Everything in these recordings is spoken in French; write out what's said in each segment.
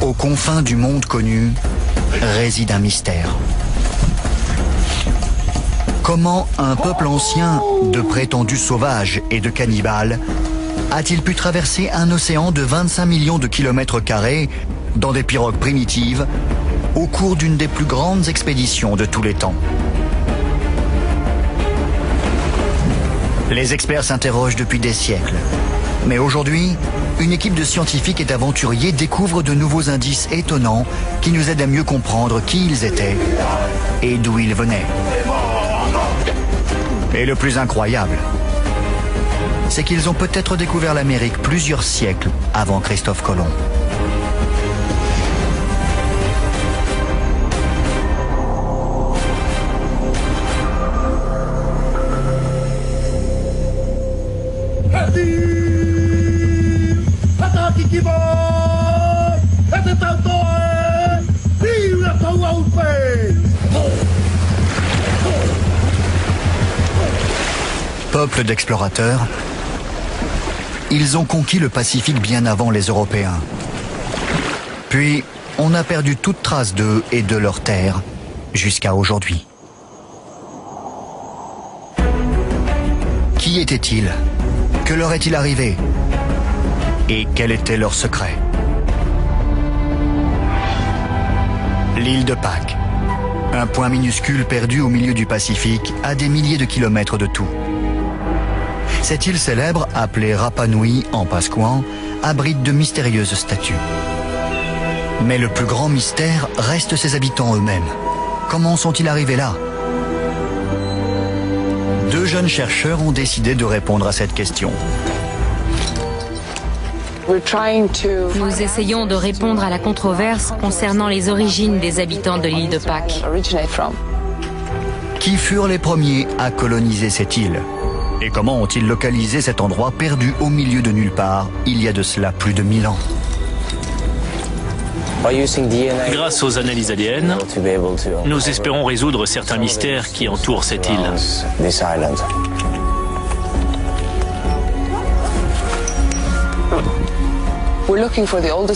Aux confins du monde connu réside un mystère. Comment un peuple ancien de prétendus sauvages et de cannibales a-t-il pu traverser un océan de 25 millions de kilomètres carrés dans des pirogues primitives au cours d'une des plus grandes expéditions de tous les temps? Les experts s'interrogent depuis des siècles. Mais aujourd'hui, une équipe de scientifiques et d'aventuriers découvre de nouveaux indices étonnants qui nous aident à mieux comprendre qui ils étaient et d'où ils venaient. Et le plus incroyable, c'est qu'ils ont peut-être découvert l'Amérique plusieurs siècles avant Christophe Colomb. Peuple d'explorateurs, ils ont conquis le Pacifique bien avant les Européens. Puis, on a perdu toute trace d'eux et de leurs terres jusqu'à aujourd'hui. Qui étaient-ils? Que leur est-il arrivé? Et quel était leur secret? L'île de Pâques, un point minuscule perdu au milieu du Pacifique, à des milliers de kilomètres de tout. Cette île célèbre, appelée Rapa Nui en pasquan, abrite de mystérieuses statues. Mais le plus grand mystère reste ses habitants eux-mêmes. Comment sont-ils arrivés là? Deux jeunes chercheurs ont décidé de répondre à cette question. Nous essayons de répondre à la controverse concernant les origines des habitants de l'île de Pâques. Qui furent les premiers à coloniser cette île? Et comment ont-ils localisé cet endroit perdu au milieu de nulle part, il y a de cela plus de 1000 ans? Grâce aux analyses ADN, nous espérons résoudre certains mystères qui entourent cette île.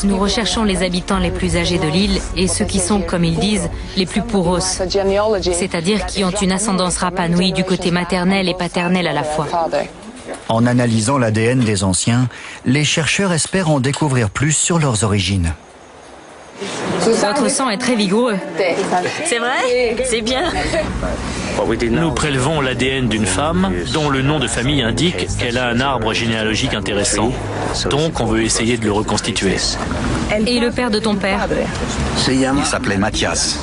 Nous recherchons les habitants les plus âgés de l'île et ceux qui sont, comme ils disent, les plus puros, c'est-à-dire qui ont une ascendance Rapa Nui du côté maternel et paternel à la fois. En analysant l'ADN des anciens, les chercheurs espèrent en découvrir plus sur leurs origines. Votre sang est très vigoureux. C'est vrai? C'est bien. Nous prélevons l'ADN d'une femme dont le nom de famille indique qu'elle a un arbre généalogique intéressant. Donc on veut essayer de le reconstituer. Et le père de ton père? Il s'appelait Mathias.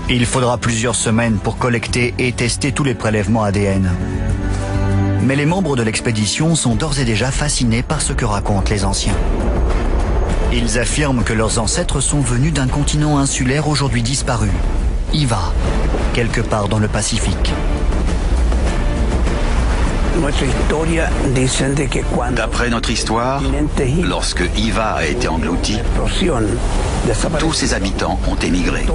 Il faudra plusieurs semaines pour collecter et tester tous les prélèvements ADN. Mais les membres de l'expédition sont d'ores et déjà fascinés par ce que racontent les anciens. Ils affirment que leurs ancêtres sont venus d'un continent insulaire aujourd'hui disparu, Hiva, quelque part dans le Pacifique. D'après notre histoire, lorsque Hiva a été englouti, tous ses habitants ont émigré.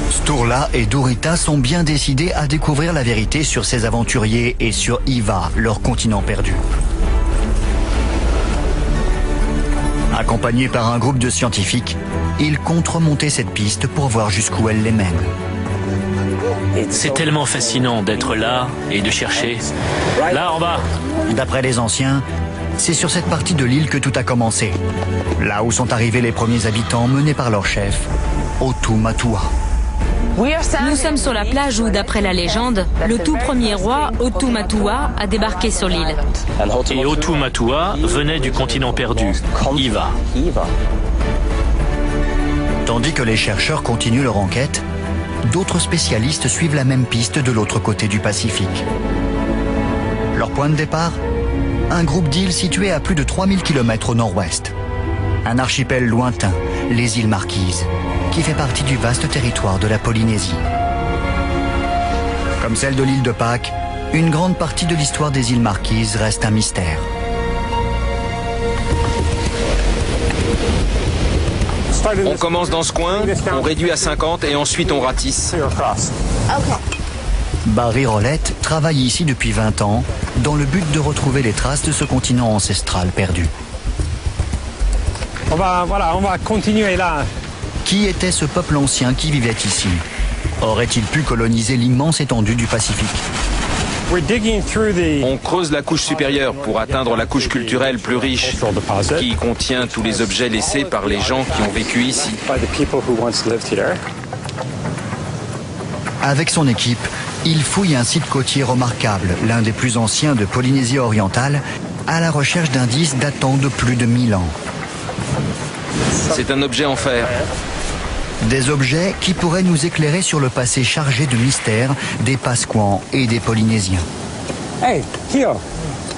Sturla et Durita sont bien décidés à découvrir la vérité sur ces aventuriers et sur Hiva, leur continent perdu. Accompagnés par un groupe de scientifiques, ils comptent remonter cette piste pour voir jusqu'où elle les mène. C'est tellement fascinant d'être là et de chercher. Là en bas. D'après les anciens, c'est sur cette partie de l'île que tout a commencé. Là où sont arrivés les premiers habitants menés par leur chef, Otu Matua. Nous sommes sur la plage où, d'après la légende, le tout premier roi, Otu Matua, a débarqué sur l'île. Et Otu Matua venait du continent perdu, Hiva. Tandis que les chercheurs continuent leur enquête, d'autres spécialistes suivent la même piste de l'autre côté du Pacifique. Leur point de départ? Un groupe d'îles situées à plus de 3000 km au nord-ouest. Un archipel lointain, les îles Marquises, qui fait partie du vaste territoire de la Polynésie. Comme celle de l'île de Pâques, une grande partie de l'histoire des îles Marquises reste un mystère. On commence dans ce coin, on réduit à 50 et ensuite on ratisse. Barry Rolette travaille ici depuis 20 ans dans le but de retrouver les traces de ce continent ancestral perdu. On va continuer là. Qui était ce peuple ancien qui vivait ici? Aurait-il pu coloniser l'immense étendue du Pacifique? On creuse la couche supérieure pour atteindre la couche culturelle plus riche, qui contient tous les objets laissés par les gens qui ont vécu ici. Avec son équipe, il fouille un site côtier remarquable, l'un des plus anciens de Polynésie orientale, à la recherche d'indices datant de plus de 1000 ans. C'est un objet en fer. Des objets qui pourraient nous éclairer sur le passé chargé de mystères des Pasquans et des Polynésiens. Hey, Kyo,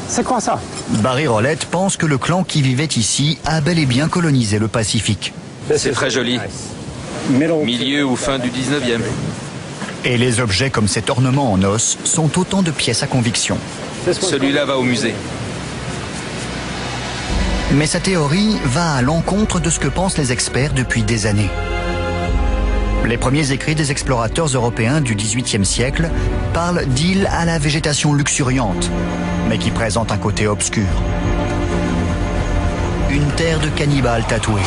c'est quoi ça? Barry Rolette pense que le clan qui vivait ici a bel et bien colonisé le Pacifique. C'est très joli. Milieu ou fin du 19e. Et les objets comme cet ornement en os sont autant de pièces à conviction. Celui-là va au musée. Mais sa théorie va à l'encontre de ce que pensent les experts depuis des années. Les premiers écrits des explorateurs européens du XVIIIe siècle parlent d'îles à la végétation luxuriante, mais qui présentent un côté obscur. Une terre de cannibales tatoués.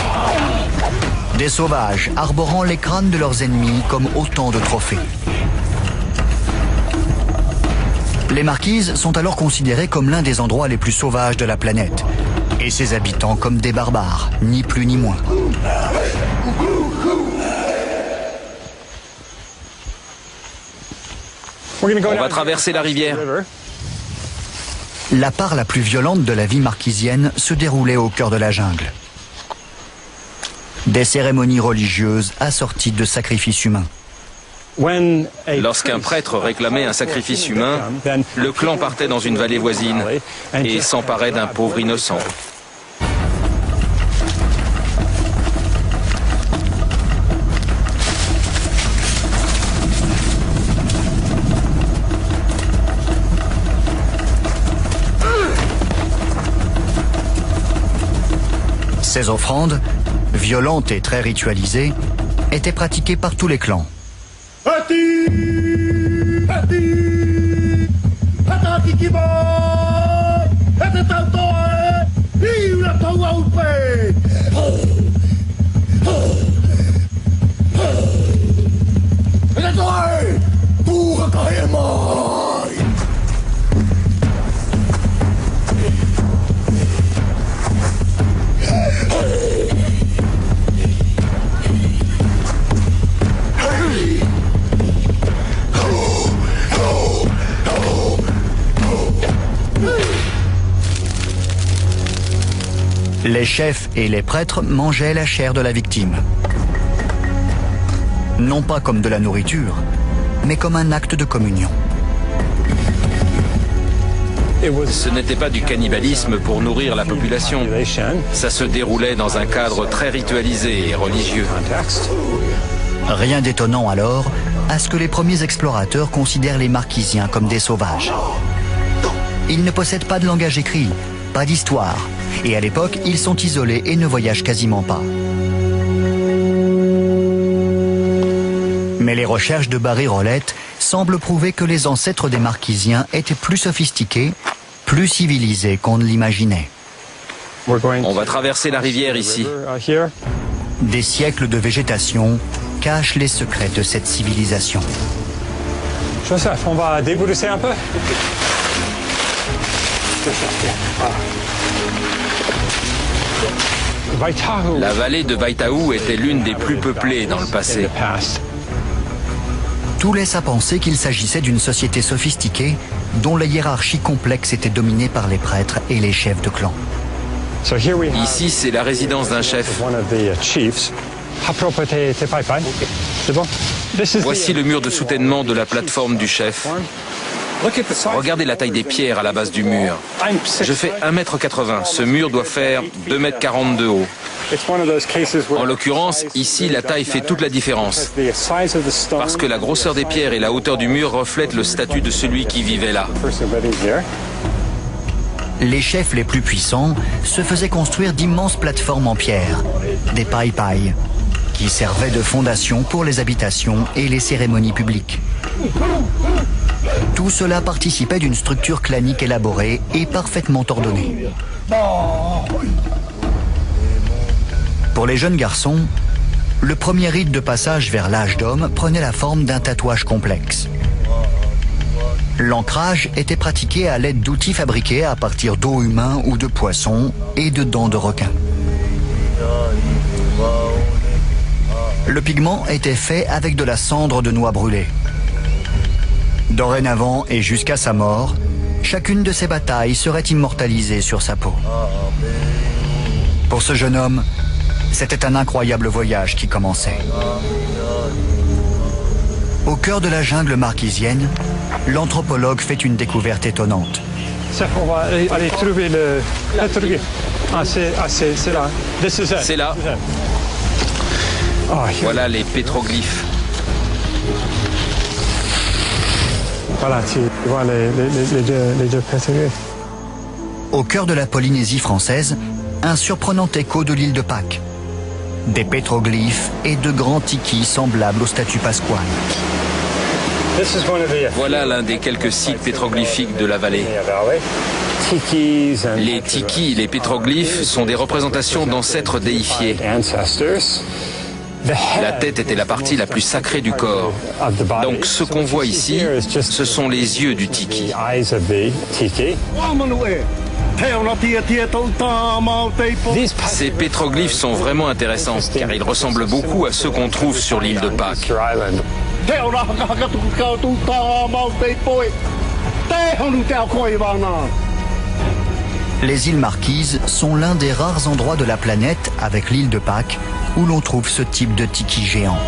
Des sauvages arborant les crânes de leurs ennemis comme autant de trophées. Les Marquises sont alors considérées comme l'un des endroits les plus sauvages de la planète, et ses habitants comme des barbares, ni plus ni moins. On va traverser la rivière. La part la plus violente de la vie marquisienne se déroulait au cœur de la jungle. Des cérémonies religieuses assorties de sacrifices humains. Lorsqu'un prêtre réclamait un sacrifice humain, le clan partait dans une vallée voisine et s'emparait d'un pauvre innocent. Ces offrandes, violentes et très ritualisées, étaient pratiquées par tous les clans. Les chefs et les prêtres mangeaient la chair de la victime. Non pas comme de la nourriture, mais comme un acte de communion. Ce n'était pas du cannibalisme pour nourrir la population. Ça se déroulait dans un cadre très ritualisé et religieux. Rien d'étonnant alors à ce que les premiers explorateurs considèrent les Marquisiens comme des sauvages. Ils ne possèdent pas de langage écrit, pas d'histoire, et à l'époque, ils sont isolés et ne voyagent quasiment pas. Mais les recherches de Barry Rolette semblent prouver que les ancêtres des Marquisiens étaient plus sophistiqués, plus civilisés qu'on ne l'imaginait. On va traverser la rivière ici. Des siècles de végétation cachent les secrets de cette civilisation. Joseph, on va débrousser un peu. La vallée de Vaitahu était l'une des plus peuplées dans le passé. Tout laisse à penser qu'il s'agissait d'une société sophistiquée dont la hiérarchie complexe était dominée par les prêtres et les chefs de clan. Ici, c'est la résidence d'un chef. Voici le mur de soutènement de la plateforme du chef. Regardez la taille des pierres à la base du mur. Je fais 1,80 m. Ce mur doit faire 2,40 m de haut. En l'occurrence, ici, la taille fait toute la différence. Parce que la grosseur des pierres et la hauteur du mur reflètent le statut de celui qui vivait là. Les chefs les plus puissants se faisaient construire d'immenses plateformes en pierre, des pai-pai, qui servaient de fondation pour les habitations et les cérémonies publiques. Tout cela participait d'une structure clanique élaborée et parfaitement ordonnée. Pour les jeunes garçons, le premier rite de passage vers l'âge d'homme prenait la forme d'un tatouage complexe. L'ancrage était pratiqué à l'aide d'outils fabriqués à partir d'os humains ou de poissons et de dents de requin. Le pigment était fait avec de la cendre de noix brûlée. Dorénavant et jusqu'à sa mort, chacune de ces batailles serait immortalisée sur sa peau. Pour ce jeune homme, c'était un incroyable voyage qui commençait. Au cœur de la jungle marquisienne, l'anthropologue fait une découverte étonnante. On va aller trouver le truc. C'est là. C'est là. Voilà les pétroglyphes. Voilà, tu vois les deux pétroglyphes. Au cœur de la Polynésie française, un surprenant écho de l'île de Pâques. Des pétroglyphes et de grands tikis semblables aux statues pasquales. Voilà l'un des quelques sites pétroglyphiques de la vallée. Les tikis, les pétroglyphes, sont des représentations d'ancêtres déifiés. La tête était la partie la plus sacrée du corps. Donc ce qu'on voit ici, ce sont les yeux du tiki. Ces pétroglyphes sont vraiment intéressants car ils ressemblent beaucoup à ceux qu'on trouve sur l'île de Pâques. Les îles Marquises sont l'un des rares endroits de la planète, avec l'île de Pâques, où l'on trouve ce type de tiki géant.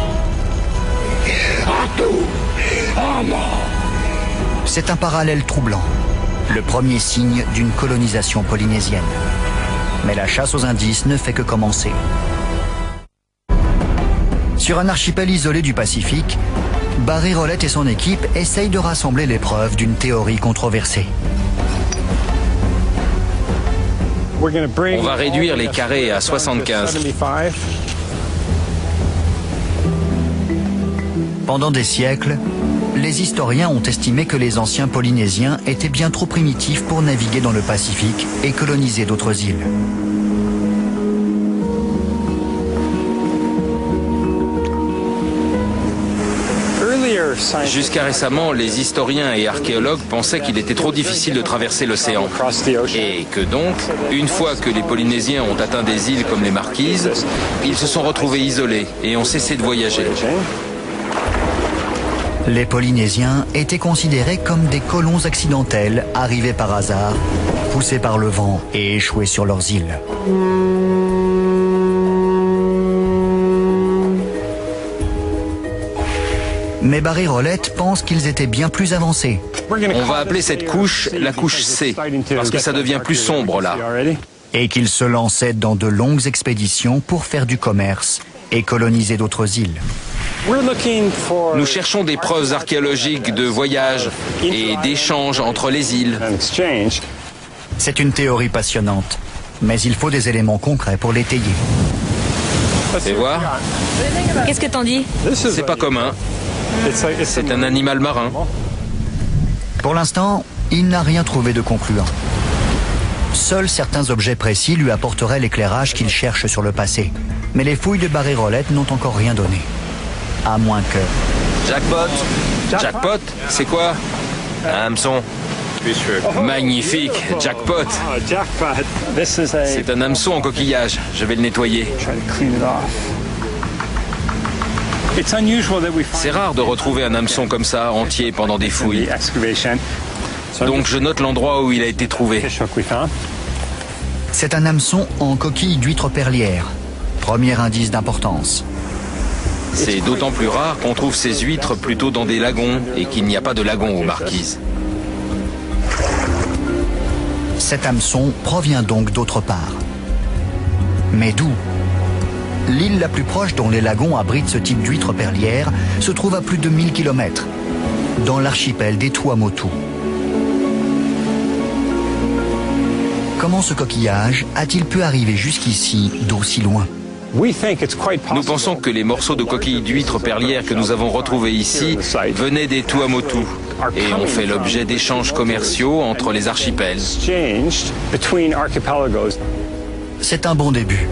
C'est un parallèle troublant, le premier signe d'une colonisation polynésienne. Mais la chasse aux indices ne fait que commencer. Sur un archipel isolé du Pacifique, Barry Rolette et son équipe essayent de rassembler les preuves d'une théorie controversée. On va réduire les carrés à 75. Pendant des siècles, les historiens ont estimé que les anciens Polynésiens étaient bien trop primitifs pour naviguer dans le Pacifique et coloniser d'autres îles. Jusqu'à récemment, les historiens et archéologues pensaient qu'il était trop difficile de traverser l'océan. Et que donc, une fois que les Polynésiens ont atteint des îles comme les Marquises, ils se sont retrouvés isolés et ont cessé de voyager. Les Polynésiens étaient considérés comme des colons accidentels arrivés par hasard, poussés par le vent et échoués sur leurs îles. Mais Barry Rolette pense qu'ils étaient bien plus avancés. On va appeler cette couche la couche C, parce que ça devient plus sombre là. Et qu'ils se lançaient dans de longues expéditions pour faire du commerce et coloniser d'autres îles. Nous cherchons des preuves archéologiques de voyage et d'échanges entre les îles. C'est une théorie passionnante, mais il faut des éléments concrets pour l'étayer. Fais voir. Qu'est-ce que t'en dis? C'est pas commun. C'est un animal marin. Pour l'instant, il n'a rien trouvé de concluant. Seuls certains objets précis lui apporteraient l'éclairage qu'il cherche sur le passé. Mais les fouilles de Barry Rolette n'ont encore rien donné. À moins que... Jackpot. Jackpot, c'est quoi? Un hameçon. Magnifique, jackpot. C'est un hameçon en coquillage. Je vais le nettoyer. C'est rare de retrouver un hameçon comme ça, entier, pendant des fouilles. Donc je note l'endroit où il a été trouvé. C'est un hameçon en coquille d'huître perlière. Premier indice d'importance. C'est d'autant plus rare qu'on trouve ces huîtres plutôt dans des lagons et qu'il n'y a pas de lagon aux Marquises. Cet hameçon provient donc d'autre part. Mais d'où? L'île la plus proche dont les lagons abritent ce type d'huître perlière se trouve à plus de 1000 km, dans l'archipel des Tuamotu. Comment ce coquillage a-t-il pu arriver jusqu'ici, d'aussi loin? Nous pensons que les morceaux de coquilles d'huître perlière que nous avons retrouvés ici venaient des Tuamotu et ont fait l'objet d'échanges commerciaux entre les archipels. c'est un bon début.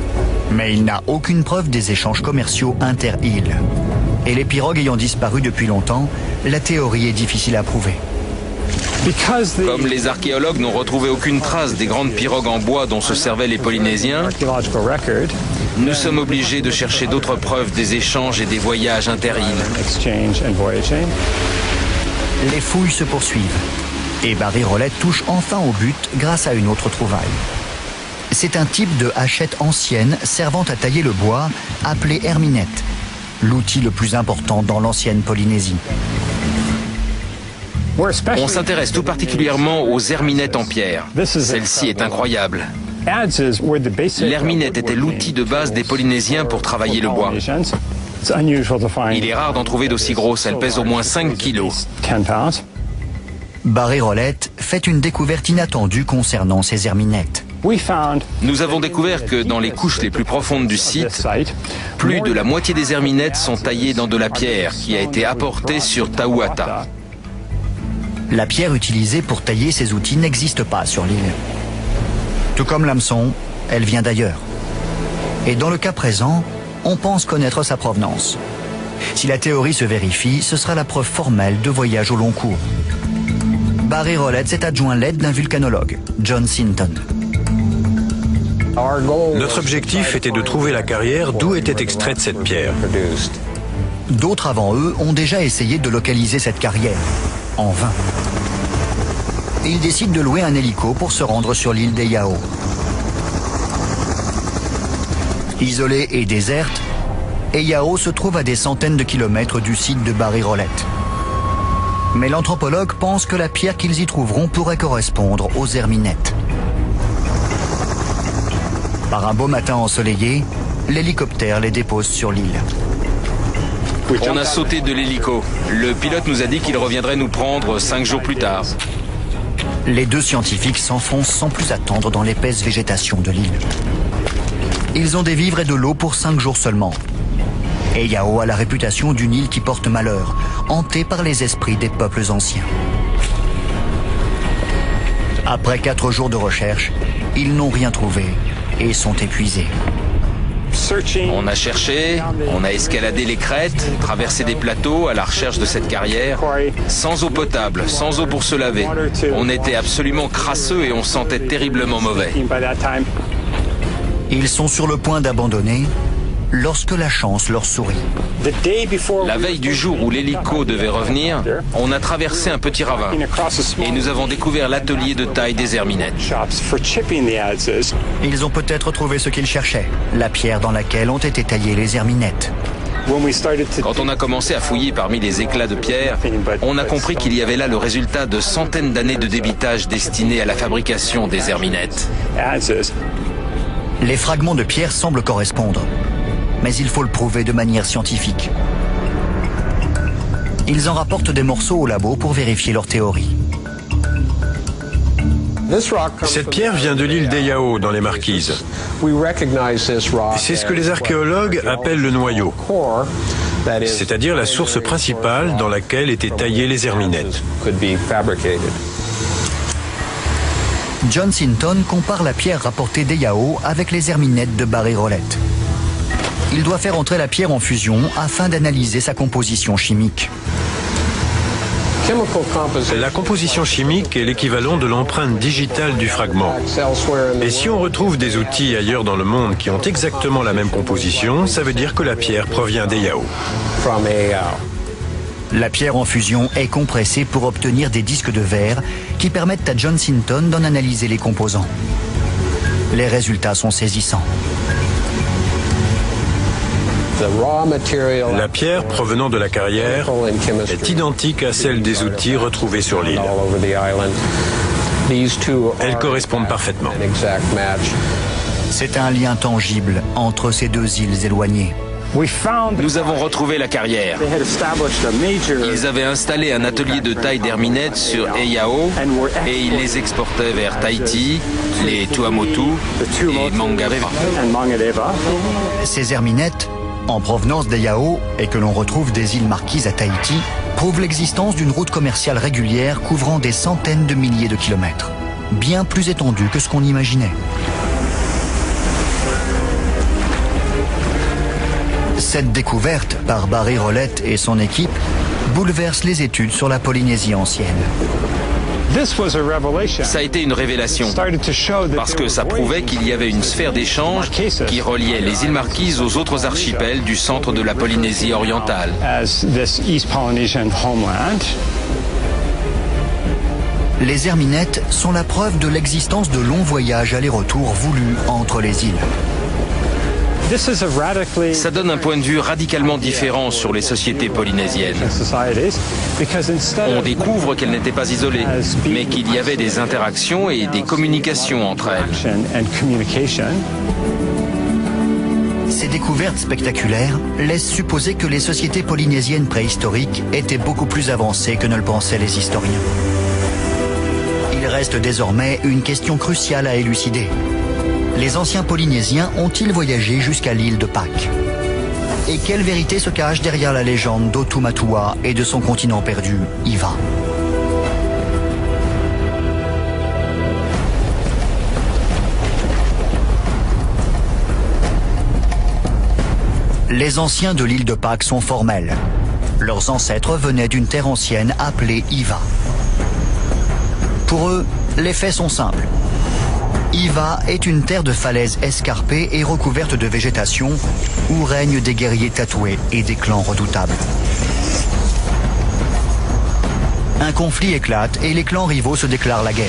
Mais il n'a aucune preuve des échanges commerciaux inter-îles. Et les pirogues ayant disparu depuis longtemps, la théorie est difficile à prouver. Comme les archéologues n'ont retrouvé aucune trace des grandes pirogues en bois dont se servaient les Polynésiens, nous sommes obligés de chercher d'autres preuves des échanges et des voyages inter-îles. Les fouilles se poursuivent. Et Barry Rolette touche enfin au but grâce à une autre trouvaille. C'est un type de hachette ancienne servant à tailler le bois, appelé herminette, l'outil le plus important dans l'ancienne Polynésie. On s'intéresse tout particulièrement aux herminettes en pierre. Celle-ci est incroyable. L'herminette était l'outil de base des Polynésiens pour travailler le bois. Il est rare d'en trouver d'aussi grosses, elle pèse au moins 5 kilos. Barry Rolette fait une découverte inattendue concernant ces herminettes. Nous avons découvert que dans les couches les plus profondes du site, plus de la moitié des herminettes sont taillées dans de la pierre qui a été apportée sur Tauata. La pierre utilisée pour tailler ces outils n'existe pas sur l'île. Tout comme l'hameçon, elle vient d'ailleurs. Et dans le cas présent, on pense connaître sa provenance. Si la théorie se vérifie, ce sera la preuve formelle de voyage au long cours. Barry Rolette s'est adjoint l'aide d'un vulcanologue, John Sinton. Notre objectif était de trouver la carrière d'où était extraite cette pierre. D'autres avant eux ont déjà essayé de localiser cette carrière, en vain. Ils décident de louer un hélico pour se rendre sur l'île d'Eiaho. Isolée et déserte, Eiaho se trouve à des centaines de kilomètres du site de Barry Rolette. Mais l'anthropologue pense que la pierre qu'ils y trouveront pourrait correspondre aux herminettes. Par un beau matin ensoleillé, l'hélicoptère les dépose sur l'île. On a sauté de l'hélico. Le pilote nous a dit qu'il reviendrait nous prendre 5 jours plus tard. Les deux scientifiques s'enfoncent sans plus attendre dans l'épaisse végétation de l'île. Ils ont des vivres et de l'eau pour 5 jours seulement. Eiaho a la réputation d'une île qui porte malheur, hantée par les esprits des peuples anciens. Après 4 jours de recherche, ils n'ont rien trouvé et sont épuisés. On a cherché, on a escaladé les crêtes, traversé des plateaux à la recherche de cette carrière, sans eau potable, sans eau pour se laver. On était absolument crasseux et on sentait terriblement mauvais. Ils sont sur le point d'abandonner lorsque la chance leur sourit. La veille du jour où l'hélico devait revenir, on a traversé un petit ravin et nous avons découvert l'atelier de taille des herminettes. Ils ont peut-être trouvé ce qu'ils cherchaient, la pierre dans laquelle ont été taillées les herminettes. Quand on a commencé à fouiller parmi les éclats de pierre, on a compris qu'il y avait là le résultat de centaines d'années de débitage destinées à la fabrication des herminettes. Les fragments de pierre semblent correspondre, mais il faut le prouver de manière scientifique. Ils en rapportent des morceaux au labo pour vérifier leur théorie. Cette pierre vient de l'île d'Eiaho, dans les Marquises. C'est ce que les archéologues appellent le noyau, c'est-à-dire la source principale dans laquelle étaient taillées les herminettes. John Sinton compare la pierre rapportée d'Eiaho avec les herminettes de Barry Rolette. Il doit faire entrer la pierre en fusion afin d'analyser sa composition chimique. La composition chimique est l'équivalent de l'empreinte digitale du fragment. Et si on retrouve des outils ailleurs dans le monde qui ont exactement la même composition, ça veut dire que la pierre provient d'Eiaho. La pierre en fusion est compressée pour obtenir des disques de verre qui permettent à John Sinton d'en analyser les composants. Les résultats sont saisissants. La pierre provenant de la carrière est identique à celle des outils retrouvés sur l'île. Elles correspondent parfaitement. C'est un lien tangible entre ces deux îles éloignées. Nous avons retrouvé la carrière. Ils avaient installé un atelier de taille d'herminettes sur Eiaho et ils les exportaient vers Tahiti, les Tuamotu et Mangareva. Ces herminettes, en provenance d'Eiaho et que l'on retrouve des îles Marquises à Tahiti, prouvent l'existence d'une route commerciale régulière couvrant des centaines de milliers de kilomètres, bien plus étendue que ce qu'on imaginait. Cette découverte par Barry Rolette et son équipe bouleverse les études sur la Polynésie ancienne. Ça a été une révélation, parce que ça prouvait qu'il y avait une sphère d'échange qui reliait les îles Marquises aux autres archipels du centre de la Polynésie orientale. Les herminettes sont la preuve de l'existence de longs voyages aller-retour voulus entre les îles. Ça donne un point de vue radicalement différent sur les sociétés polynésiennes. On découvre qu'elles n'étaient pas isolées, mais qu'il y avait des interactions et des communications entre elles. Ces découvertes spectaculaires laissent supposer que les sociétés polynésiennes préhistoriques étaient beaucoup plus avancées que ne le pensaient les historiens. Il reste désormais une question cruciale à élucider. Les anciens Polynésiens ont-ils voyagé jusqu'à l'île de Pâques? Et quelle vérité se cache derrière la légende d'Otumatua et de son continent perdu, Iva? Les anciens de l'île de Pâques sont formels. Leurs ancêtres venaient d'une terre ancienne appelée Iva. Pour eux, les faits sont simples. Iva est une terre de falaises escarpées et recouverte de végétation où règnent des guerriers tatoués et des clans redoutables. Un conflit éclate et les clans rivaux se déclarent la guerre.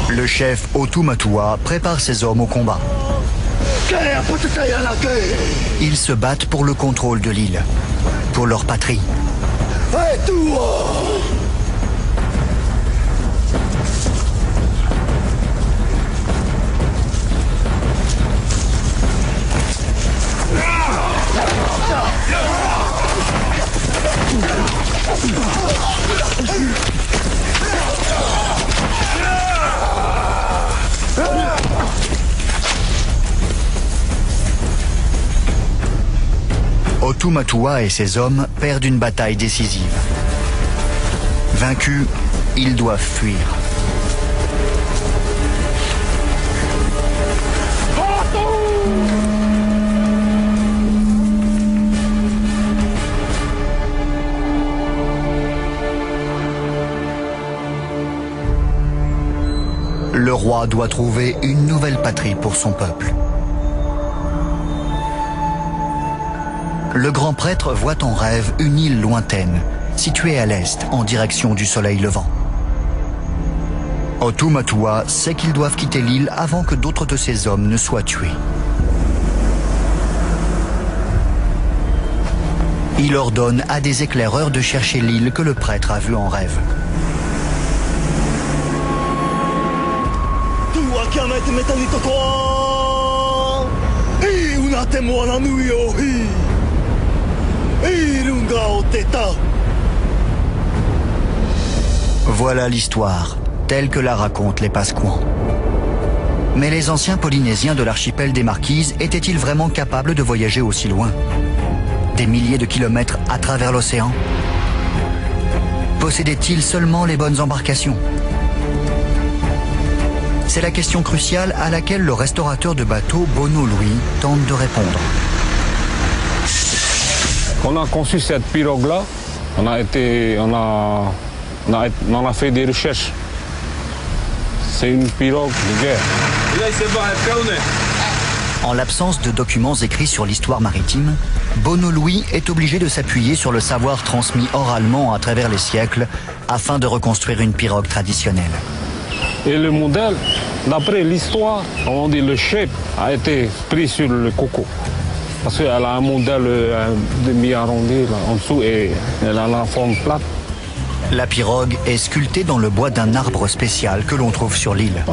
Le chef Otumatua prépare ses hommes au combat. Ils se battent pour le contrôle de l'île, pour leur patrie. Otumatua et ses hommes perdent une bataille décisive. Vaincus, ils doivent fuir. Le roi doit trouver une nouvelle patrie pour son peuple. Le grand prêtre voit en rêve une île lointaine, située à l'est, en direction du soleil levant. Otumatua sait qu'ils doivent quitter l'île avant que d'autres de ses hommes ne soient tués. Il ordonne à des éclaireurs de chercher l'île que le prêtre a vue en rêve. Voilà l'histoire, telle que la racontent les Pasquans. Mais les anciens Polynésiens de l'archipel des Marquises étaient-ils vraiment capables de voyager aussi loin? Des milliers de kilomètres à travers l'océan? Possédaient-ils seulement les bonnes embarcations? C'est la question cruciale à laquelle le restaurateur de bateaux Bono Louis tente de répondre. On a conçu cette pirogue-là, on a fait des recherches. C'est une pirogue de guerre. En l'absence de documents écrits sur l'histoire maritime, Bono Louis est obligé de s'appuyer sur le savoir transmis oralement à travers les siècles afin de reconstruire une pirogue traditionnelle. Et le modèle, d'après l'histoire, on dit le shape a été pris sur le coco. Parce qu'elle a un modèle demi-arrondi en dessous et elle a la forme plate. La pirogue est sculptée dans le bois d'un arbre spécial que l'on trouve sur l'île.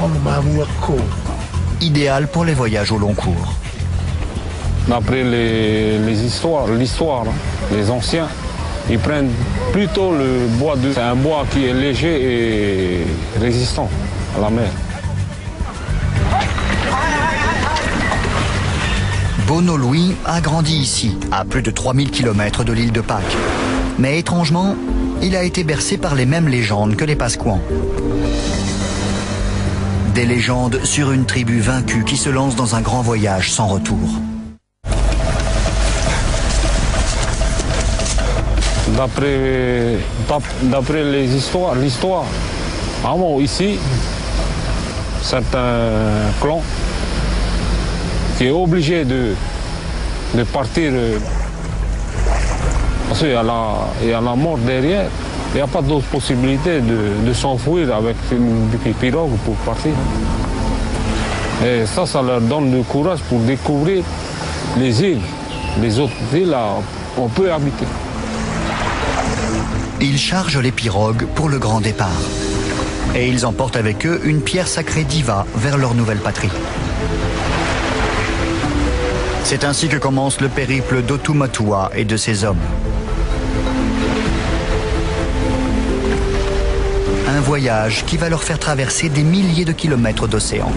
Idéal pour les voyages au long cours. D'après l'histoire, les anciens, ils prennent plutôt le bois de... C'est un bois qui est léger et résistant à la mer. Bono Louis a grandi ici, à plus de 3000 km de l'île de Pâques. Mais étrangement, il a été bercé par les mêmes légendes que les Pasquans. Des légendes sur une tribu vaincue qui se lance dans un grand voyage sans retour. D'après les histoires, l'histoire, avant ici, c'est un clan qui est obligé de partir parce qu'il y a la mort derrière. Il n'y a pas d'autre possibilité de s'enfuir avec une pirogue pour partir. Et ça leur donne du courage pour découvrir les îles. Les autres îles, là, on peut habiter. Ils chargent les pirogues pour le grand départ. Et ils emportent avec eux une pierre sacrée d'Iva vers leur nouvelle patrie. C'est ainsi que commence le périple d'Otumatua et de ses hommes. Un voyage qui va leur faire traverser des milliers de kilomètres d'océan.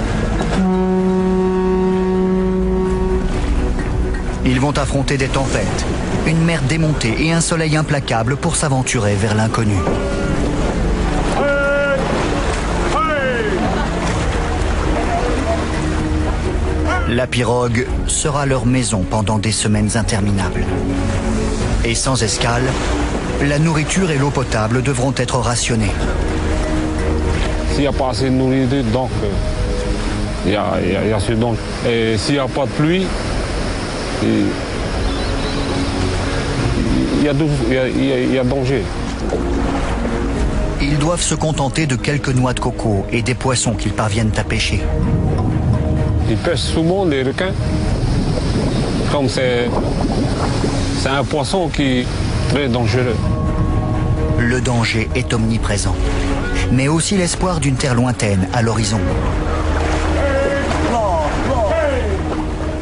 Ils vont affronter des tempêtes, une mer démontée et un soleil implacable pour s'aventurer vers l'inconnu. La pirogue sera leur maison pendant des semaines interminables. Et sans escale, la nourriture et l'eau potable devront être rationnées. S'il n'y a pas assez de nourriture, donc il y a ce danger. Et s'il n'y a pas de pluie, il y a danger. Ils doivent se contenter de quelques noix de coco et des poissons qu'ils parviennent à pêcher. Ils pêchent souvent des requins. Comme c'est un poisson qui est très dangereux. Le danger est omniprésent, mais aussi l'espoir d'une terre lointaine à l'horizon.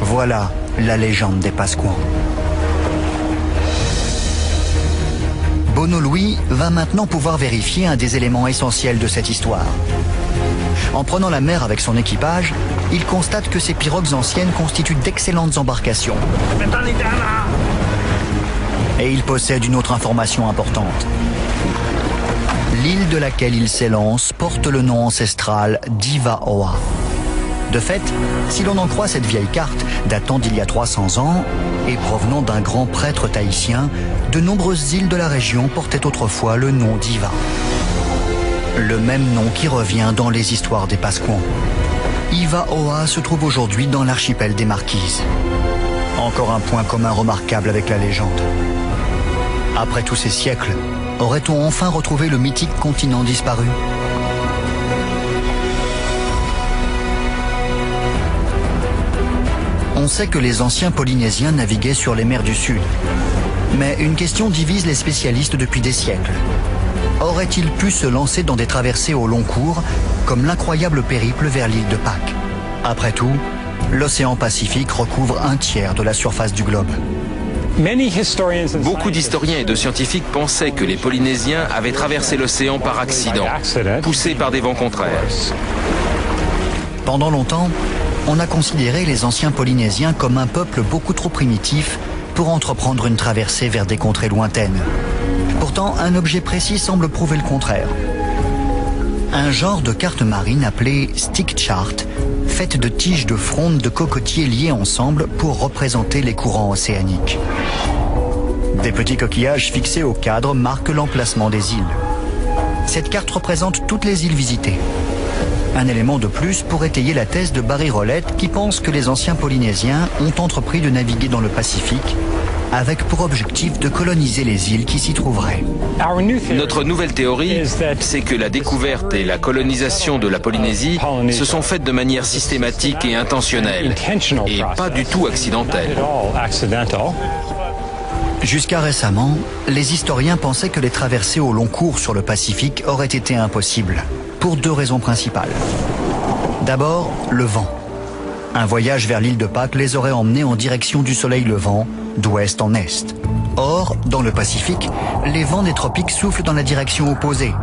Voilà la légende des Pasquans. Bono Louis va maintenant pouvoir vérifier un des éléments essentiels de cette histoire. En prenant la mer avec son équipage, il constate que ces pirogues anciennes constituent d'excellentes embarcations. Et il possède une autre information importante. L'île de laquelle il s'élance porte le nom ancestral d'Ivaoa. De fait, si l'on en croit cette vieille carte, datant d'il y a 300 ans et provenant d'un grand prêtre tahitien, de nombreuses îles de la région portaient autrefois le nom d'Iva. Le même nom qui revient dans les histoires des Pasquans. Ivaoa se trouve aujourd'hui dans l'archipel des Marquises. Encore un point commun remarquable avec la légende. Après tous ces siècles, aurait-on enfin retrouvé le mythique continent disparu ? On sait que les anciens Polynésiens naviguaient sur les mers du Sud. Mais une question divise les spécialistes depuis des siècles. Auraient-ils pu se lancer dans des traversées au long cours, comme l'incroyable périple vers l'île de Pâques ? Après tout, l'océan Pacifique recouvre un tiers de la surface du globe. Beaucoup d'historiens et de scientifiques pensaient que les Polynésiens avaient traversé l'océan par accident, poussés par des vents contraires. Pendant longtemps, on a considéré les anciens Polynésiens comme un peuple beaucoup trop primitif pour entreprendre une traversée vers des contrées lointaines. Pourtant, un objet précis semble prouver le contraire. Un genre de carte marine appelé stick chart, faite de tiges de fronde de cocotiers liées ensemble pour représenter les courants océaniques. Des petits coquillages fixés au cadre marquent l'emplacement des îles. Cette carte représente toutes les îles visitées. Un élément de plus pour étayer la thèse de Barry Rollett qui pense que les anciens Polynésiens ont entrepris de naviguer dans le Pacifique avec pour objectif de coloniser les îles qui s'y trouveraient. Notre nouvelle théorie, c'est que la découverte et la colonisation de la Polynésie se sont faites de manière systématique et intentionnelle, et pas du tout accidentelle. Jusqu'à récemment, les historiens pensaient que les traversées au long cours sur le Pacifique auraient été impossibles, pour deux raisons principales. D'abord, le vent. Un voyage vers l'île de Pâques les aurait emmenés en direction du soleil levant, d'ouest en est. Or, dans le Pacifique, les vents des tropiques soufflent dans la direction opposée,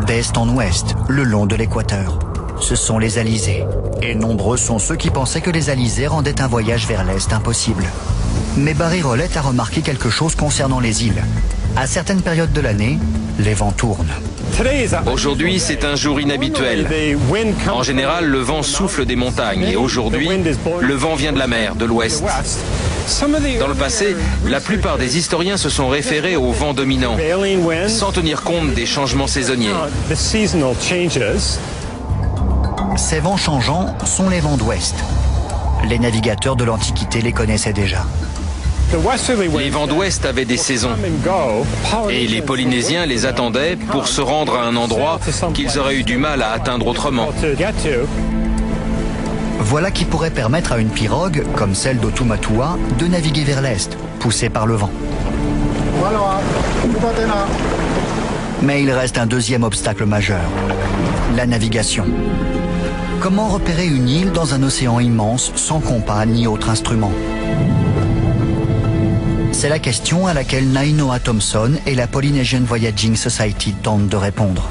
d'est en ouest, le long de l'équateur. Ce sont les alizés. Et nombreux sont ceux qui pensaient que les alizés rendaient un voyage vers l'est impossible. Mais Barry Rollett a remarqué quelque chose concernant les îles. À certaines périodes de l'année, les vents tournent. Aujourd'hui, c'est un jour inhabituel. En général, le vent souffle des montagnes et aujourd'hui, le vent vient de la mer, de l'ouest. Dans le passé, la plupart des historiens se sont référés au vent dominant, sans tenir compte des changements saisonniers. Ces vents changeants sont les vents d'ouest. Les navigateurs de l'Antiquité les connaissaient déjà. Les vents d'ouest avaient des saisons et les Polynésiens les attendaient pour se rendre à un endroit qu'ils auraient eu du mal à atteindre autrement. Voilà qui pourrait permettre à une pirogue, comme celle d'Otumatua, de naviguer vers l'est, poussée par le vent. Mais il reste un deuxième obstacle majeur, la navigation. Comment repérer une île dans un océan immense sans compas ni autre instrument? C'est la question à laquelle Nainoa Thompson et la Polynesian Voyaging Society tentent de répondre.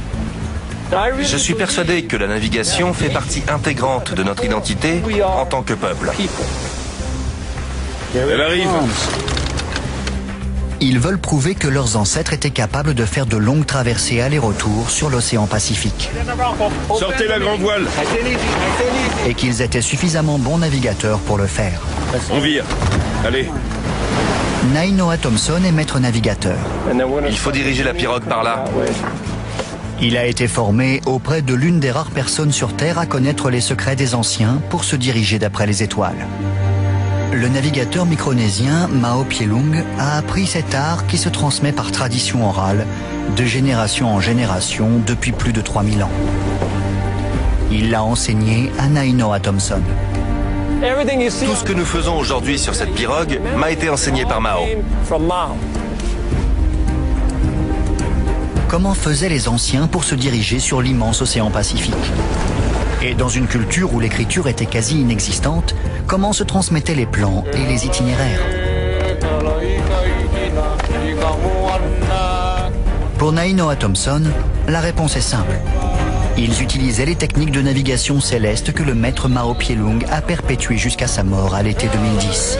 Je suis persuadé que la navigation fait partie intégrante de notre identité en tant que peuple. Elle arrive. Ils veulent prouver que leurs ancêtres étaient capables de faire de longues traversées aller-retour sur l'océan Pacifique. Sortez la grande voile. Et qu'ils étaient suffisamment bons navigateurs pour le faire. On vire. Allez. Nainoa Thompson est maître navigateur. Il faut diriger la pirogue par là. Il a été formé auprès de l'une des rares personnes sur Terre à connaître les secrets des anciens pour se diriger d'après les étoiles. Le navigateur micronésien Mao Pielung a appris cet art qui se transmet par tradition orale, de génération en génération depuis plus de 3000 ans. Il l'a enseigné à Nainoa Thompson. Tout ce que nous faisons aujourd'hui sur cette pirogue m'a été enseigné par Mao. Comment faisaient les anciens pour se diriger sur l'immense océan Pacifique? Et dans une culture où l'écriture était quasi inexistante, comment se transmettaient les plans et les itinéraires? Pour Nainoa Thompson, la réponse est simple. Ils utilisaient les techniques de navigation céleste que le maître Mao Pielung a perpétuées jusqu'à sa mort à l'été 2010.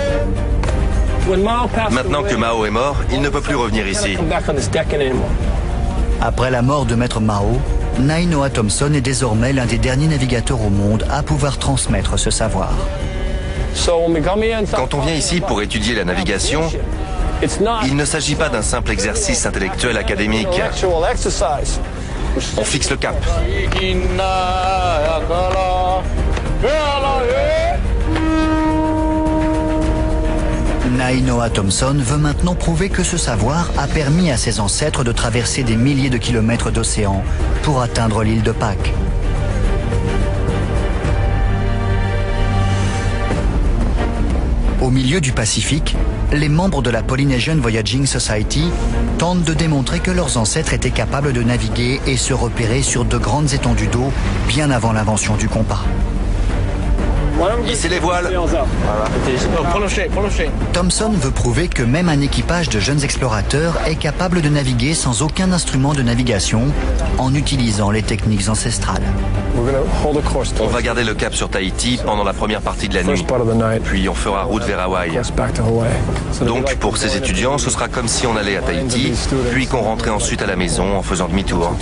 Maintenant que Mao est mort, il ne peut plus revenir ici. Après la mort de maître Mao, Nainoa Thompson est désormais l'un des derniers navigateurs au monde à pouvoir transmettre ce savoir. Quand on vient ici pour étudier la navigation, il ne s'agit pas d'un simple exercice intellectuel académique. On fixe le cap. Nainoa Thompson veut maintenant prouver que ce savoir a permis à ses ancêtres de traverser des milliers de kilomètres d'océan pour atteindre l'île de Pâques. Au milieu du Pacifique, les membres de la Polynesian Voyaging Society tentent de démontrer que leurs ancêtres étaient capables de naviguer et se repérer sur de grandes étendues d'eau bien avant l'invention du compas. Hissez les voiles. Thompson veut prouver que même un équipage de jeunes explorateurs est capable de naviguer sans aucun instrument de navigation en utilisant les techniques ancestrales. On va garder le cap sur Tahiti pendant la première partie de la nuit, puis on fera route vers Hawaï. Donc pour ces étudiants, ce sera comme si on allait à Tahiti, puis qu'on rentrait ensuite à la maison en faisant demi-tour.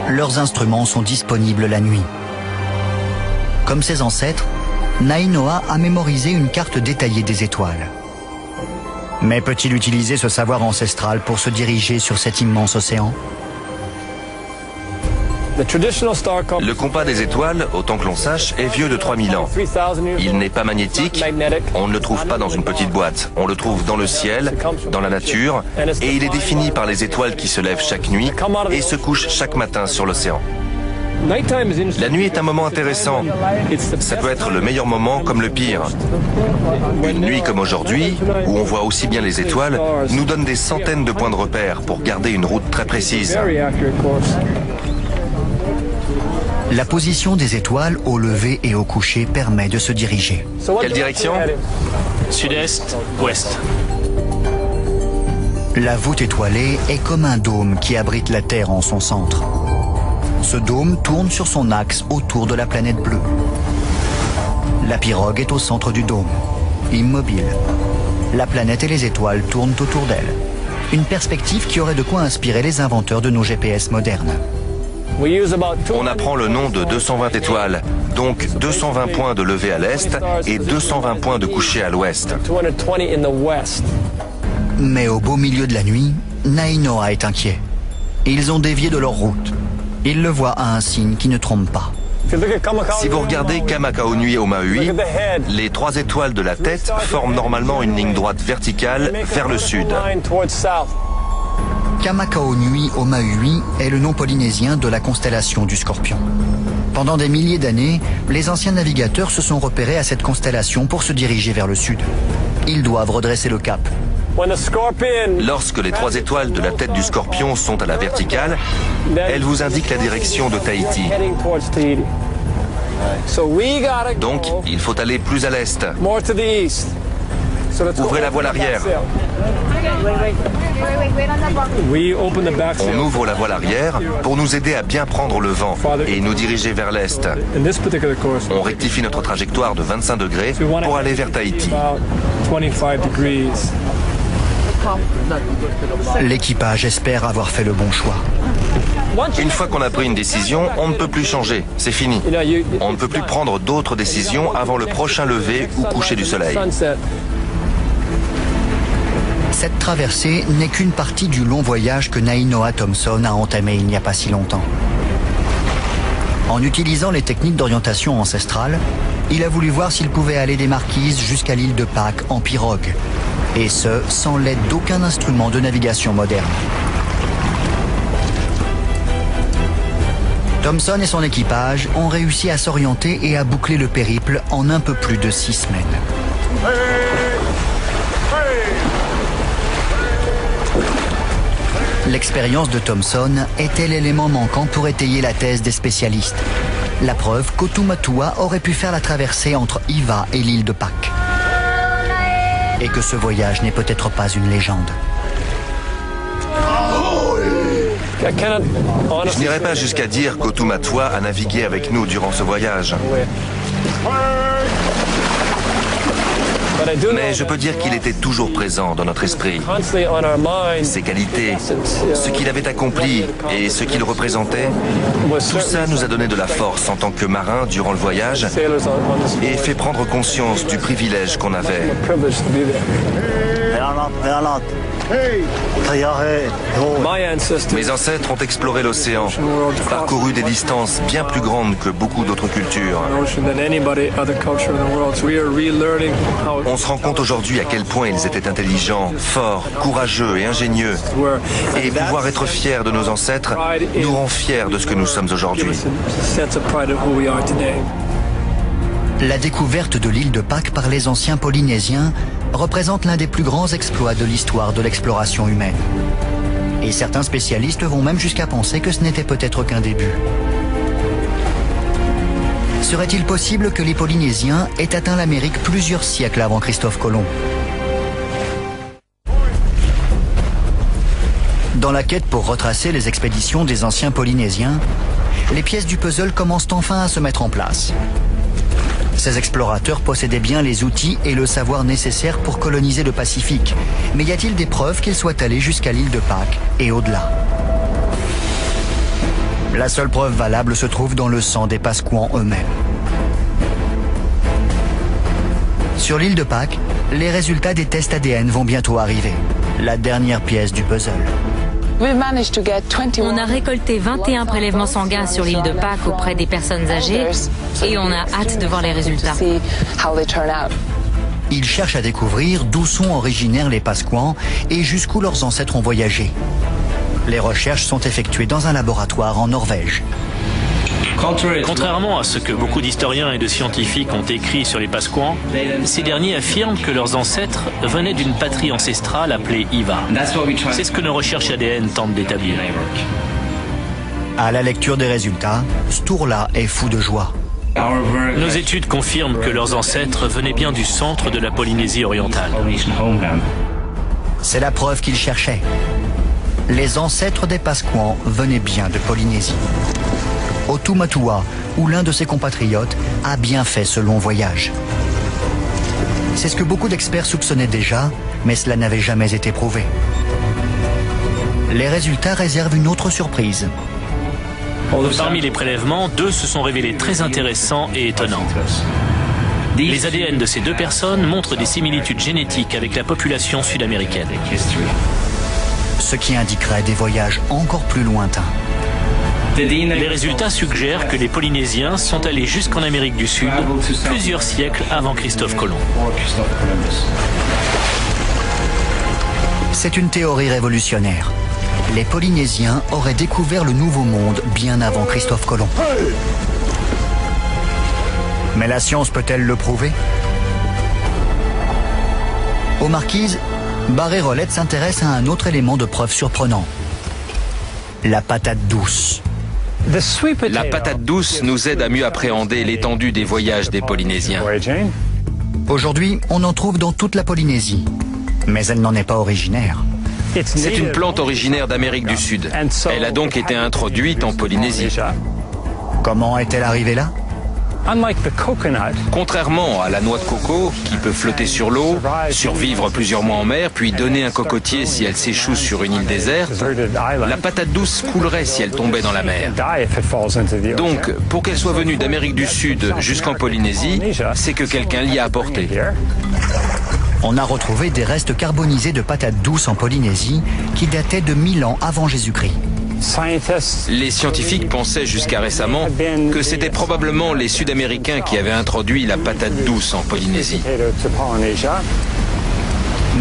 Leurs instruments sont disponibles la nuit. Comme ses ancêtres, Nainoa a mémorisé une carte détaillée des étoiles. Mais peut-il utiliser ce savoir ancestral pour se diriger sur cet immense océan? Le compas des étoiles, autant que l'on sache, est vieux de 3000 ans. Il n'est pas magnétique, on ne le trouve pas dans une petite boîte. On le trouve dans le ciel, dans la nature, et il est défini par les étoiles qui se lèvent chaque nuit et se couchent chaque matin sur l'océan. La nuit est un moment intéressant. Ça peut être le meilleur moment comme le pire. Une nuit comme aujourd'hui, où on voit aussi bien les étoiles, nous donne des centaines de points de repère pour garder une route très précise. La position des étoiles au lever et au coucher permet de se diriger. Quelle direction? Sud-est, ouest. La voûte étoilée est comme un dôme qui abrite la Terre en son centre. Ce dôme tourne sur son axe autour de la planète bleue. La pirogue est au centre du dôme, immobile. La planète et les étoiles tournent autour d'elle. Une perspective qui aurait de quoi inspirer les inventeurs de nos GPS modernes. On apprend le nom de 220 étoiles, donc 220 points de lever à l'est et 220 points de coucher à l'ouest. Mais au beau milieu de la nuit, Nainoa est inquiet. Ils ont dévié de leur route. Ils le voient à un signe qui ne trompe pas. Si vous regardez Kamakaonui Omaui, les 3 étoiles de la tête forment normalement une ligne droite verticale vers le sud. Kamakaonui Omaui est le nom polynésien de la constellation du Scorpion. Pendant des milliers d'années, les anciens navigateurs se sont repérés à cette constellation pour se diriger vers le sud. Ils doivent redresser le cap. Lorsque les 3 étoiles de la tête du Scorpion sont à la verticale, elles vous indiquent la direction de Tahiti. Donc, il faut aller plus à l'est. Ouvrez la voile arrière. On ouvre la voile arrière pour nous aider à bien prendre le vent et nous diriger vers l'est. On rectifie notre trajectoire de 25 degrés pour aller vers Tahiti. L'équipage espère avoir fait le bon choix. Une fois qu'on a pris une décision, on ne peut plus changer, c'est fini. On ne peut plus prendre d'autres décisions avant le prochain lever ou coucher du soleil. Cette traversée n'est qu'une partie du long voyage que Nainoa Thompson a entamé il n'y a pas si longtemps. En utilisant les techniques d'orientation ancestrale, il a voulu voir s'il pouvait aller des Marquises jusqu'à l'île de Pâques en pirogue. Et ce, sans l'aide d'aucun instrument de navigation moderne. Thompson et son équipage ont réussi à s'orienter et à boucler le périple en un peu plus de 6 semaines. L'expérience de Thompson était l'élément manquant pour étayer la thèse des spécialistes. La preuve qu'Otumatua aurait pu faire la traversée entre Iva et l'île de Pâques. Et que ce voyage n'est peut-être pas une légende. Je n'irai pas jusqu'à dire qu'Otumatua a navigué avec nous durant ce voyage. Mais je peux dire qu'il était toujours présent dans notre esprit. Ses qualités, ce qu'il avait accompli et ce qu'il représentait, tout ça nous a donné de la force en tant que marins durant le voyage et fait prendre conscience du privilège qu'on avait. Mes ancêtres ont exploré l'océan, parcouru des distances bien plus grandes que beaucoup d'autres cultures. On se rend compte aujourd'hui à quel point ils étaient intelligents, forts, courageux et ingénieux. Et pouvoir être fiers de nos ancêtres nous rend fiers de ce que nous sommes aujourd'hui. La découverte de l'île de Pâques par les anciens Polynésiens représente l'un des plus grands exploits de l'histoire de l'exploration humaine. Et certains spécialistes vont même jusqu'à penser que ce n'était peut-être qu'un début. Serait-il possible que les Polynésiens aient atteint l'Amérique plusieurs siècles avant Christophe Colomb? Dans la quête pour retracer les expéditions des anciens Polynésiens, les pièces du puzzle commencent enfin à se mettre en place. Ces explorateurs possédaient bien les outils et le savoir nécessaires pour coloniser le Pacifique. Mais y a-t-il des preuves qu'ils soient allés jusqu'à l'île de Pâques et au-delà? La seule preuve valable se trouve dans le sang des Pasquans eux-mêmes. Sur l'île de Pâques, les résultats des tests ADN vont bientôt arriver. La dernière pièce du puzzle. On a récolté 21 prélèvements sanguins sur l'île de Pâques auprès des personnes âgées et on a hâte de voir les résultats. Ils cherchent à découvrir d'où sont originaires les Pasquans et jusqu'où leurs ancêtres ont voyagé. Les recherches sont effectuées dans un laboratoire en Norvège. Contrairement à ce que beaucoup d'historiens et de scientifiques ont écrit sur les Pasquans, ces derniers affirment que leurs ancêtres venaient d'une patrie ancestrale appelée Iva. C'est ce que nos recherches ADN tentent d'établir. À la lecture des résultats, Sturla est fou de joie. Nos études confirment que leurs ancêtres venaient bien du centre de la Polynésie orientale. C'est la preuve qu'ils cherchaient. Les ancêtres des Pasquans venaient bien de Polynésie. Otumatua, où l'un de ses compatriotes a bien fait ce long voyage. C'est ce que beaucoup d'experts soupçonnaient déjà, mais cela n'avait jamais été prouvé. Les résultats réservent une autre surprise. Parmi les prélèvements, 2 se sont révélés très intéressants et étonnants. Les ADN de ces 2 personnes montrent des similitudes génétiques avec la population sud-américaine. Ce qui indiquerait des voyages encore plus lointains. Les résultats suggèrent que les Polynésiens sont allés jusqu'en Amérique du Sud plusieurs siècles avant Christophe Colomb. C'est une théorie révolutionnaire. Les Polynésiens auraient découvert le Nouveau Monde bien avant Christophe Colomb. Mais la science peut-elle le prouver? Aux Marquises, Barré-Rolette s'intéresse à un autre élément de preuve surprenant. La patate douce. La patate douce nous aide à mieux appréhender l'étendue des voyages des Polynésiens. Aujourd'hui, on en trouve dans toute la Polynésie, mais elle n'en est pas originaire. C'est une plante originaire d'Amérique du Sud. Elle a donc été introduite en Polynésie. Comment est-elle arrivée là? Contrairement à la noix de coco, qui peut flotter sur l'eau, survivre plusieurs mois en mer, puis donner un cocotier si elle s'échoue sur une île déserte, la patate douce coulerait si elle tombait dans la mer. Donc, pour qu'elle soit venue d'Amérique du Sud jusqu'en Polynésie, c'est que quelqu'un l'y a apportée. On a retrouvé des restes carbonisés de patates douces en Polynésie qui dataient de 1000 ans avant Jésus-Christ. Les scientifiques pensaient jusqu'à récemment que c'était probablement les Sud-Américains qui avaient introduit la patate douce en Polynésie.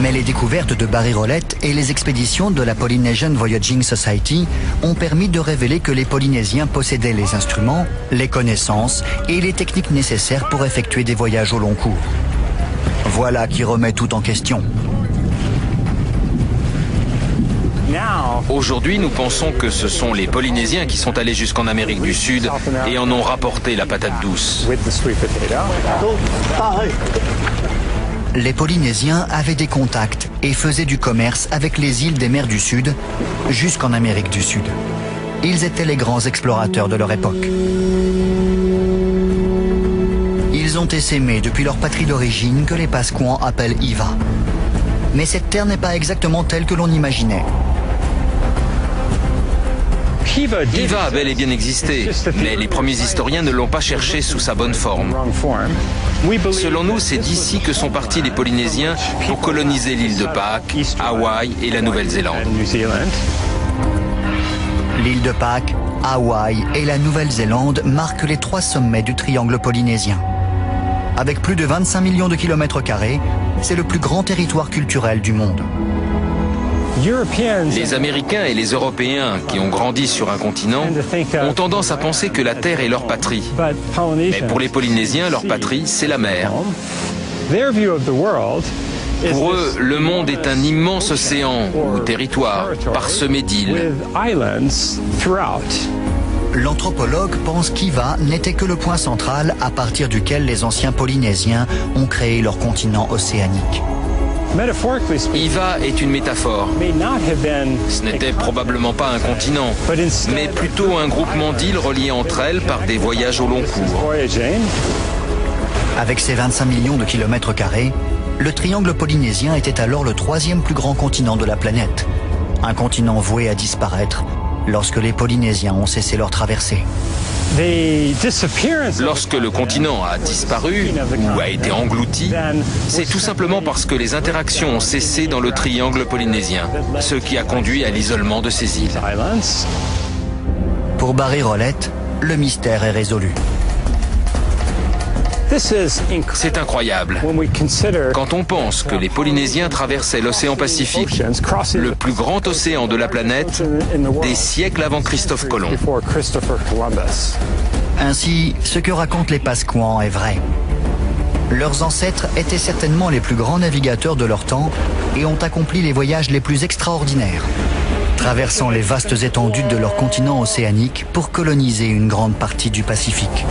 Mais les découvertes de Barré-Rolette et les expéditions de la Polynesian Voyaging Society ont permis de révéler que les Polynésiens possédaient les instruments, les connaissances et les techniques nécessaires pour effectuer des voyages au long cours. Voilà qui remet tout en question. Aujourd'hui, nous pensons que ce sont les Polynésiens qui sont allés jusqu'en Amérique du Sud et en ont rapporté la patate douce. Les Polynésiens avaient des contacts et faisaient du commerce avec les îles des mers du Sud jusqu'en Amérique du Sud. Ils étaient les grands explorateurs de leur époque. Ils ont essaimé depuis leur patrie d'origine que les Pasquans appellent Hiva. Mais cette terre n'est pas exactement telle que l'on imaginait. Hiva a bel et bien existé, mais les premiers historiens ne l'ont pas cherché sous sa bonne forme. Selon nous, c'est d'ici que sont partis les Polynésiens pour coloniser l'île de Pâques, Hawaï et la Nouvelle-Zélande. L'île de Pâques, Hawaï et la Nouvelle-Zélande marquent les 3 sommets du triangle polynésien. Avec plus de 25 millions de kilomètres carrés, c'est le plus grand territoire culturel du monde. Les Américains et les Européens qui ont grandi sur un continent ont tendance à penser que la Terre est leur patrie. Mais pour les Polynésiens, leur patrie, c'est la mer. Pour eux, le monde est un immense océan ou territoire parsemé d'îles. L'anthropologue pense qu'Hiva n'était que le point central à partir duquel les anciens Polynésiens ont créé leur continent océanique. Hiva est une métaphore. Ce n'était probablement pas un continent, mais plutôt un groupement d'îles reliées entre elles par des voyages au long cours. Avec ses 25 millions de kilomètres carrés, le triangle polynésien était alors le 3e plus grand continent de la planète. Un continent voué à disparaître lorsque les Polynésiens ont cessé leur traversée. Lorsque le continent a disparu ou a été englouti, c'est tout simplement parce que les interactions ont cessé dans le triangle polynésien, ce qui a conduit à l'isolement de ces îles. Pour Barré-Rolette, le mystère est résolu. C'est incroyable. Quand on pense que les Polynésiens traversaient l'océan Pacifique, le plus grand océan de la planète, des siècles avant Christophe Colomb. Ainsi, ce que racontent les Pasquans est vrai. Leurs ancêtres étaient certainement les plus grands navigateurs de leur temps et ont accompli les voyages les plus extraordinaires, traversant les vastes étendues de leur continent océanique pour coloniser une grande partie du Pacifique.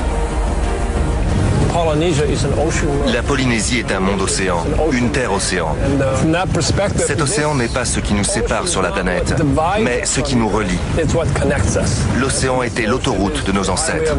La Polynésie est un monde océan, une terre océan. Cet océan n'est pas ce qui nous sépare sur la planète, mais ce qui nous relie. L'océan était l'autoroute de nos ancêtres.